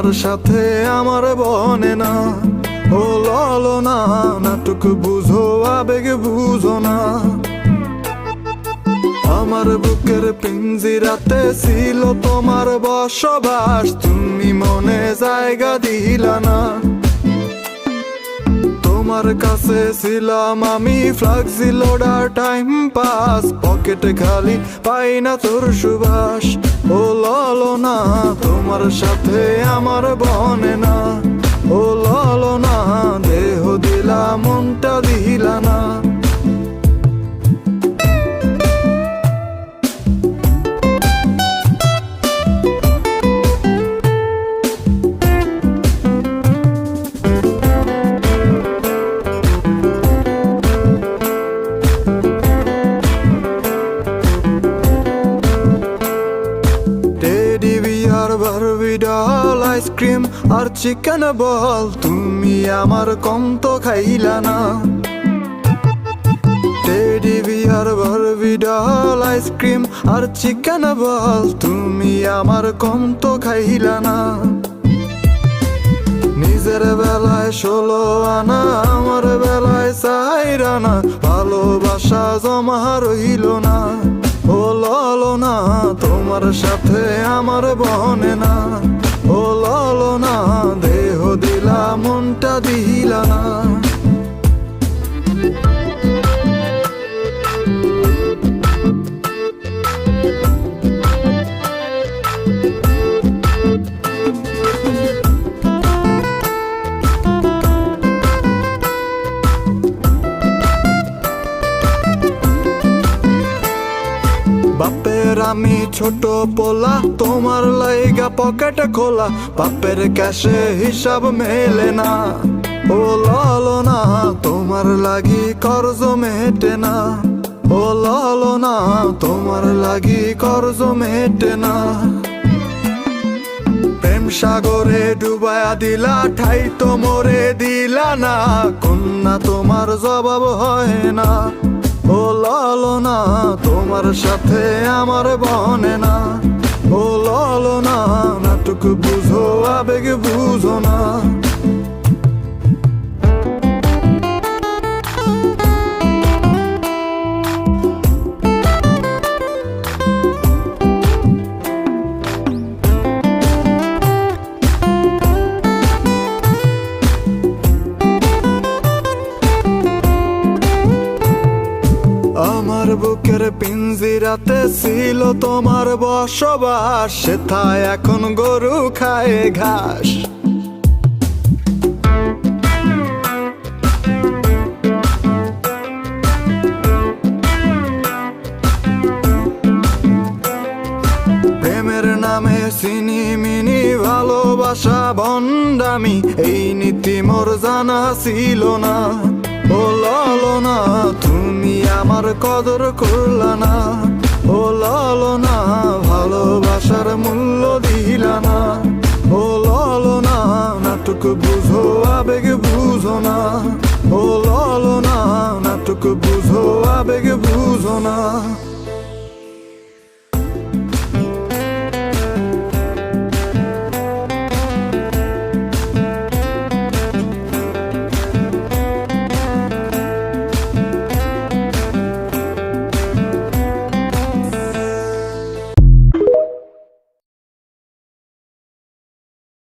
তোমার সাথে আমার বনে না। ও ললো না, নাটক বুঝো আবেগ বুঝো না। আমার বুকের পিঞ্জিরাতে ছিল তোমার বসবাস, তুমি মনে জায়গা দিলা না। তোমার কাছে ছিলাম আমি ফ্লাক্সি লোডার টাইম পাস, পকেটে খালি পাই না তোর সুবাস। ও ললো না, তোমার সাথে আমার বনে না। ও ললো না, দেহ দিলা মনটা দিলা না। বারবিডল আইসক্রিম আর চিকেন বল, তুমি আমার কম তো খাইলা না। টেডি বিয়ার বারবিডল আইসক্রিম আর চিকেন বল, তুমি আমার কম তো খাইলা না। নিজের বেলায় 16 আনা, আমার বেলায় 4 আনা, ভালোবাসা জমা রইল না। ও ললো না, তোমার সাথে আমার বনে না। ও ললো না, দেহ দিলা মনটা দিলা না। বাপের আমি ছোট পোলা, তোমার লাইগা পকেট খোলা, বাপের ক্যাশে হিসাব মেলে না। ও ললো না, তোমার লাগি কর্জ মেটে না। ও ললো না, তোমার লাগি কর্জ মেটে না। প্রেম সাগরে ডুবায়া দিলা, ঠাই তো মরে দিলা না, কন্যা তোমার জবাব হয় না। ও ললো না, তোমার সাথে আমার বনে না। ও ললো না, নাটক বুঝো আবেগ বুঝো না। আমার বুকের পিঞ্জিরাতে ছিল তোমার বসবাস, সেথায় এখন গরু খায় ঘাস। প্রেমের নামে সিনিমিনি, ভালোবাসা ভণ্ডামি, এই নীতি মোর জানা ছিল না। ও ললো না, তুমি আমার কদর করলা না। ও ললো না, ভালোবাসার মূল্য দিলা না। ও ললো না, নাটক বুঝো আবেগ বুঝো না। ও ললো না, নাটক বুঝো আবেগ বুঝো না।